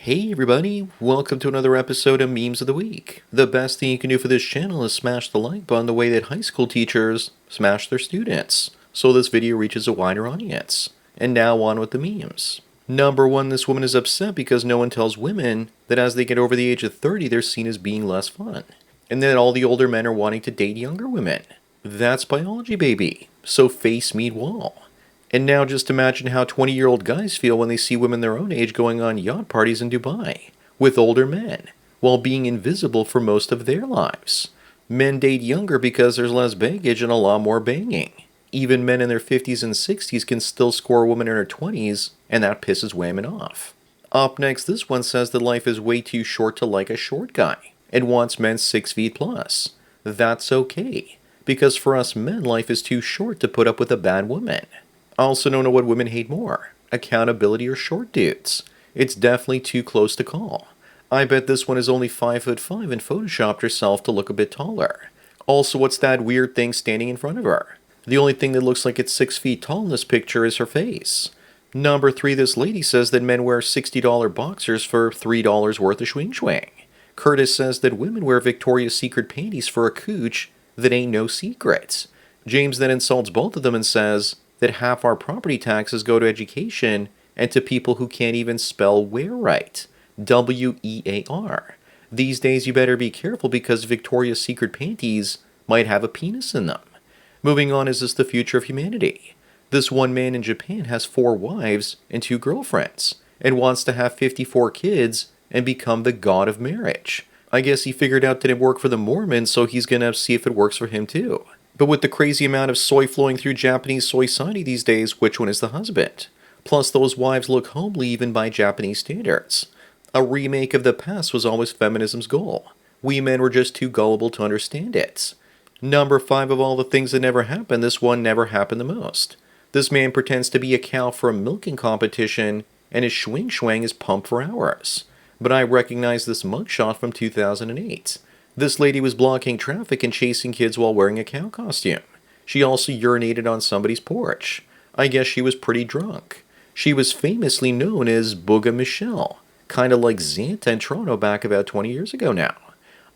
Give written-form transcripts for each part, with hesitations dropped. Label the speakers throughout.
Speaker 1: Hey everybody, welcome to another episode of Memes of the Week. The best thing you can do for this channel is smash the like button the way that high school teachers smash their students, so this video reaches a wider audience. And now on with the memes. Number 1, this woman is upset because no one tells women that as they get over the age of 30 they're seen as being less fun. And that all the older men are wanting to date younger women. That's biology, baby. So face meet wall. And now just imagine how 20-year-old guys feel when they see women their own age going on yacht parties in Dubai with older men, while being invisible for most of their lives. Men date younger because there's less baggage and a lot more banging. Even men in their 50s and 60s can still score a woman in her 20s, and that pisses women off. Up next, this one says that life is way too short to like a short guy, and wants men 6 feet plus. That's okay, because for us men, life is too short to put up with a bad woman. I also don't know what women hate more, accountability or short dudes. It's definitely too close to call. I bet this one is only 5'5" and photoshopped herself to look a bit taller. Also, what's that weird thing standing in front of her? The only thing that looks like it's 6 feet tall in this picture is her face. Number 3, this lady says that men wear $60 boxers for $3 worth of swing swing. Curtis says that women wear Victoria's Secret panties for a cooch that ain't no secret. James then insults both of them and says that half our property taxes go to education and to people who can't even spell wear right. W-E-A-R. These days you better be careful because Victoria's Secret panties might have a penis in them. Moving on, is this the future of humanity? This one man in Japan has 4 wives and 2 girlfriends and wants to have 54 kids and become the god of marriage. I guess he figured out that it worked for the Mormons, so he's gonna see if it works for him too. But with the crazy amount of soy flowing through Japanese society these days, which one is the husband? Plus, those wives look homely even by Japanese standards. A remake of the past was always feminism's goal. We men were just too gullible to understand it. Number 5, of all the things that never happened, this one never happened the most. This man pretends to be a cow for a milking competition, and his swing swang is pumped for hours. But I recognize this mugshot from 2008. This lady was blocking traffic and chasing kids while wearing a cow costume. She also urinated on somebody's porch. I guess she was pretty drunk. She was famously known as Booga Michelle, kinda like Xanta in Toronto back about 20 years ago now.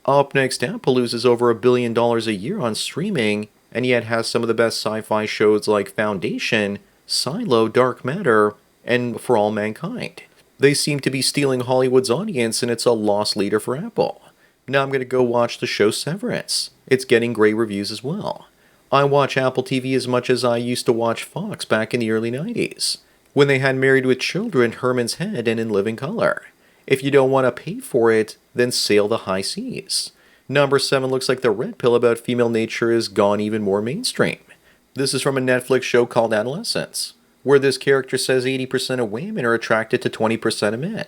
Speaker 1: Up next, Apple loses over $1 billion a year on streaming, and yet has some of the best sci-fi shows like Foundation, Silo, Dark Matter, and For All Mankind. They seem to be stealing Hollywood's audience, and it's a lost leader for Apple. Now I'm going to go watch the show Severance. It's getting great reviews as well. I watch Apple TV as much as I used to watch Fox back in the early 90s, when they had Married with Children, Herman's Head, and In Living Color. If you don't want to pay for it, then sail the high seas. Number 7 looks like the red pill about female nature has gone even more mainstream. This is from a Netflix show called Adolescence, where this character says 80% of women are attracted to 20% of men.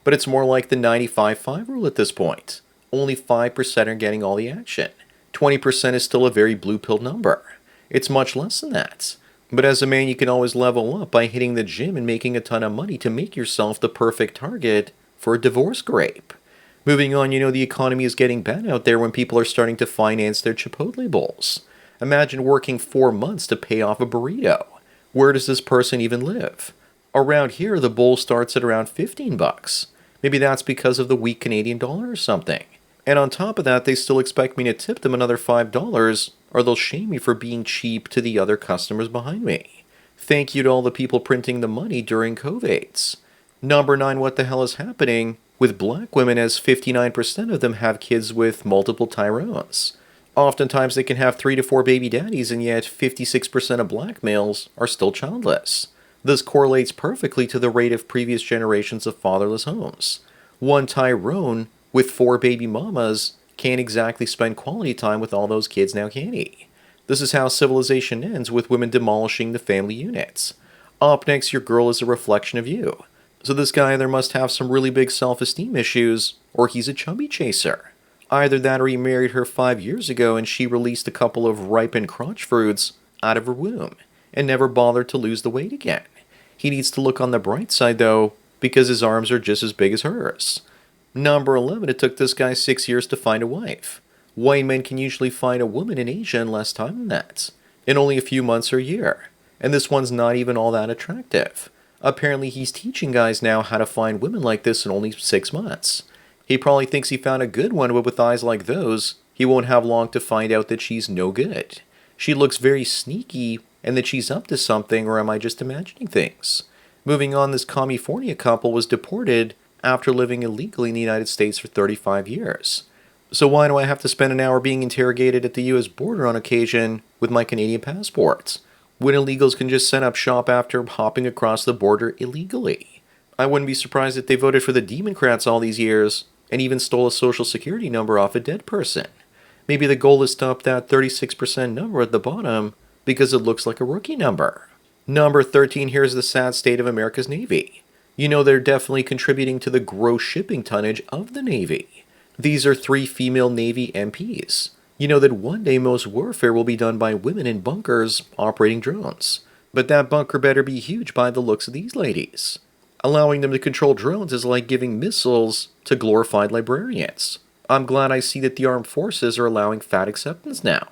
Speaker 1: But it's more like the 95-5 rule at this point. Only 5% are getting all the action. 20% is still a very blue pill number. It's much less than that. But as a man, you can always level up by hitting the gym and making a ton of money to make yourself the perfect target for a divorce grape. Moving on, you know the economy is getting bad out there when people are starting to finance their Chipotle bowls. Imagine working 4 months to pay off a burrito. Where does this person even live? Around here, the bowl starts at around $15. Maybe that's because of the weak Canadian dollar or something. And on top of that, they still expect me to tip them another $5, or they'll shame me for being cheap to the other customers behind me. Thank you to all the people printing the money during COVIDs. Number 9, what the hell is happening with black women, as 59% of them have kids with multiple Tyrones? Oftentimes they can have 3 to 4 baby daddies, and yet 56% of black males are still childless. This correlates perfectly to the rate of previous generations of fatherless homes. One Tyrone with 4 baby mamas can't exactly spend quality time with all those kids now, can he? This is how civilization ends, with women demolishing the family units. Up next, your girl is a reflection of you. So this guy either must have some really big self-esteem issues, or he's a chubby chaser. Either that or he married her 5 years ago and she released a couple of ripened crotch fruits out of her womb and never bothered to lose the weight again. He needs to look on the bright side though, because his arms are just as big as hers. Number 11, it took this guy 6 years to find a wife. White men can usually find a woman in Asia in less time than that, in only a few months or a year. And this one's not even all that attractive. Apparently, he's teaching guys now how to find women like this in only 6 months. He probably thinks he found a good one, but with eyes like those, he won't have long to find out that she's no good. She looks very sneaky, and that she's up to something, or am I just imagining things? Moving on, this California couple was deported after living illegally in the United States for 35 years. So why do I have to spend an hour being interrogated at the US border on occasion with my Canadian passport, when illegals can just set up shop after hopping across the border illegally? I wouldn't be surprised if they voted for the Democrats all these years and even stole a social security number off a dead person. Maybe the goal is to up that 36% number at the bottom because it looks like a rookie number. Number 13, here's the sad state of America's Navy. You know they're definitely contributing to the gross shipping tonnage of the Navy. These are 3 female Navy MPs. You know that one day most warfare will be done by women in bunkers operating drones. But that bunker better be huge by the looks of these ladies. Allowing them to control drones is like giving missiles to glorified librarians. I'm glad I see that the armed forces are allowing fat acceptance now.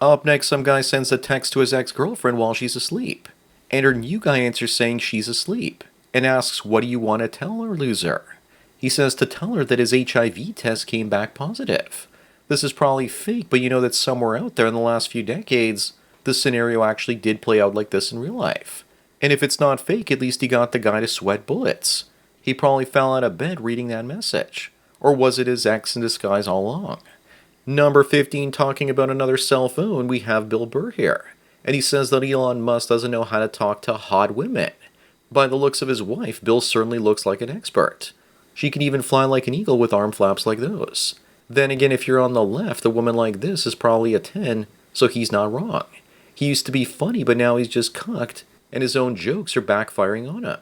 Speaker 1: Up next, some guy sends a text to his ex-girlfriend while she's asleep. And her new guy answers saying she's asleep, and asks, what do you want to tell her, loser? He says to tell her that his HIV test came back positive. This is probably fake, but you know that somewhere out there in the last few decades, the scenario actually did play out like this in real life. And if it's not fake, at least he got the guy to sweat bullets. He probably fell out of bed reading that message. Or was it his ex in disguise all along? Number 15, talking about another cell phone, we have Bill Burr here. And he says that Elon Musk doesn't know how to talk to hot women. By the looks of his wife, Bill certainly looks like an expert. She can even fly like an eagle with arm flaps like those. Then again, if you're on the left, a woman like this is probably a 10, so he's not wrong. He used to be funny, but now he's just cucked, and his own jokes are backfiring on him.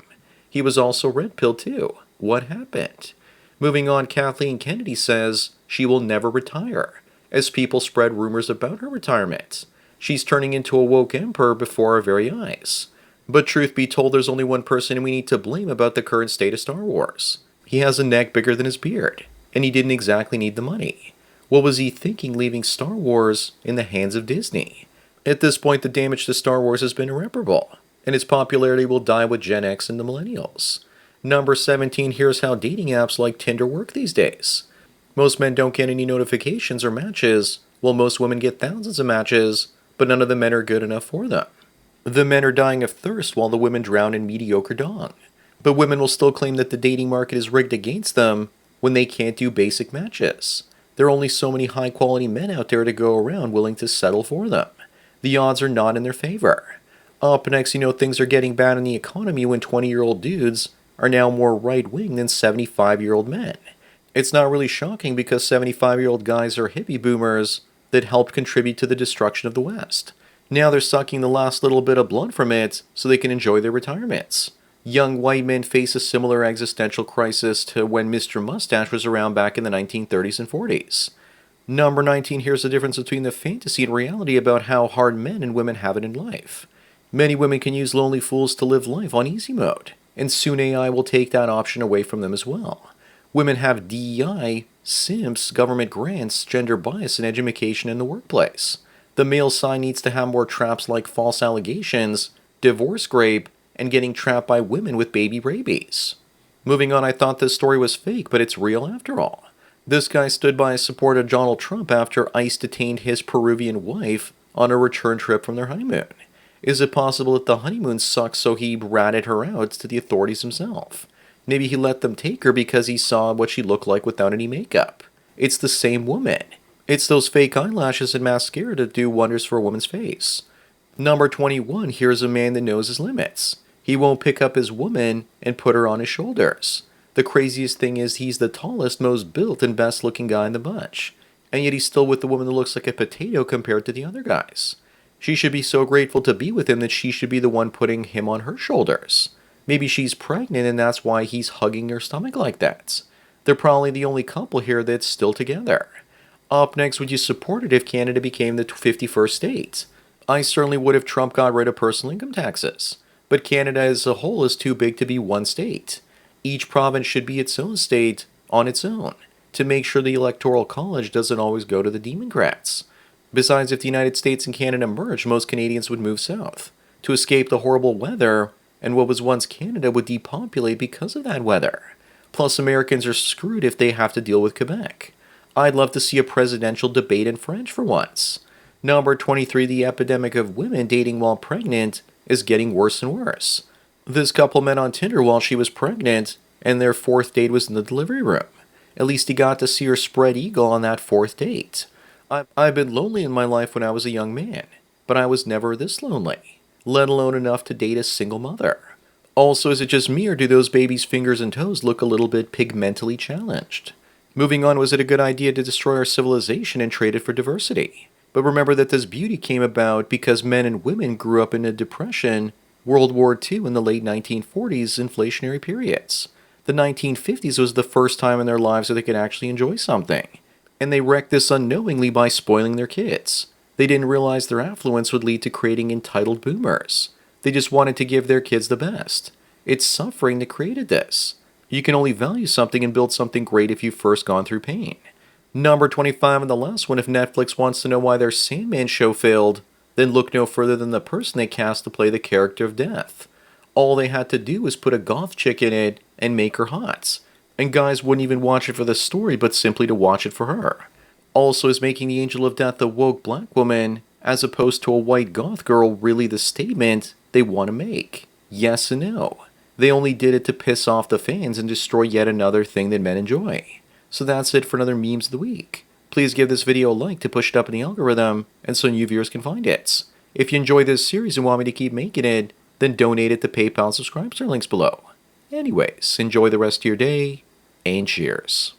Speaker 1: He was also red-pilled too. What happened? Moving on, Kathleen Kennedy says she will never retire, as people spread rumors about her retirement. She's turning into a woke emperor before our very eyes. But truth be told, there's only one person we need to blame about the current state of Star Wars. He has a neck bigger than his beard, and he didn't exactly need the money. What was he thinking leaving Star Wars in the hands of Disney? At this point, the damage to Star Wars has been irreparable, and its popularity will die with Gen X and the millennials. Number 17, here's how dating apps like Tinder work these days. Most men don't get any notifications or matches, while most women get thousands of matches, but none of the men are good enough for them. The men are dying of thirst while the women drown in mediocre dong. But women will still claim that the dating market is rigged against them when they can't do basic matches. There are only so many high-quality men out there to go around willing to settle for them. The odds are not in their favor. Up next, you know things are getting bad in the economy when 20-year-old dudes are now more right-wing than 75-year-old men. It's not really shocking because 75-year-old guys are hippie boomers that helped contribute to the destruction of the West. Now they're sucking the last little bit of blood from it so they can enjoy their retirements. Young white men face a similar existential crisis to when Mr. Mustache was around back in the 1930s and 40s. Number 19, here's the difference between the fantasy and reality about how hard men and women have it in life. Many women can use lonely fools to live life on easy mode, and soon AI will take that option away from them as well. Women have DEI, simps, government grants, gender bias, and education in the workplace. The male side needs to have more traps like false allegations, divorce rape, and getting trapped by women with baby rabies. Moving on, I thought this story was fake, but it's real after all. This guy stood by his support of Donald Trump after ICE detained his Peruvian wife on a return trip from their honeymoon. Is it possible that the honeymoon sucked so he ratted her out to the authorities himself? Maybe he let them take her because he saw what she looked like without any makeup. It's the same woman. It's those fake eyelashes and mascara that do wonders for a woman's face. Number 21, here's a man that knows his limits. He won't pick up his woman and put her on his shoulders. The craziest thing is he's the tallest, most built, and best looking guy in the bunch. And yet he's still with the woman that looks like a potato compared to the other guys. She should be so grateful to be with him that she should be the one putting him on her shoulders. Maybe she's pregnant and that's why he's hugging her stomach like that. They're probably the only couple here that's still together. Up next, would you support it if Canada became the 51st state? I certainly would if Trump got rid of personal income taxes. But Canada as a whole is too big to be one state. Each province should be its own state on its own, to make sure the Electoral College doesn't always go to the Democrats. Besides, if the United States and Canada merged, most Canadians would move south. To escape the horrible weather, and what was once Canada would depopulate because of that weather. Plus, Americans are screwed if they have to deal with Quebec. I'd love to see a presidential debate in French for once. Number 23, the epidemic of women dating while pregnant is getting worse and worse. This couple met on Tinder while she was pregnant, and their fourth date was in the delivery room. At least he got to see her spread eagle on that fourth date. I've been lonely in my life when I was a young man, but I was never this lonely, let alone enough to date a single mother. Also, is it just me or do those babies' fingers and toes look a little bit pigmentally challenged? Moving on, was it a good idea to destroy our civilization and trade it for diversity? But remember that this beauty came about because men and women grew up in a depression, World War II, in the late 1940s inflationary periods. The 1950s was the first time in their lives that they could actually enjoy something. And they wrecked this unknowingly by spoiling their kids. They didn't realize their affluence would lead to creating entitled boomers. They just wanted to give their kids the best. It's suffering that created this. You can only value something and build something great if you've first gone through pain. Number 25 and the last one, if Netflix wants to know why their Sandman show failed, then look no further than the person they cast to play the character of Death. All they had to do was put a goth chick in it and make her hot. And guys wouldn't even watch it for the story, but simply to watch it for her. Also, is making the Angel of Death a woke black woman, as opposed to a white goth girl, really the statement they want to make? Yes and no. They only did it to piss off the fans and destroy yet another thing that men enjoy. So that's it for another Memes of the Week. Please give this video a like to push it up in the algorithm, and so new viewers can find it. If you enjoy this series and want me to keep making it, then donate it to PayPal and subscribe to our links below. Anyways, enjoy the rest of your day, and cheers.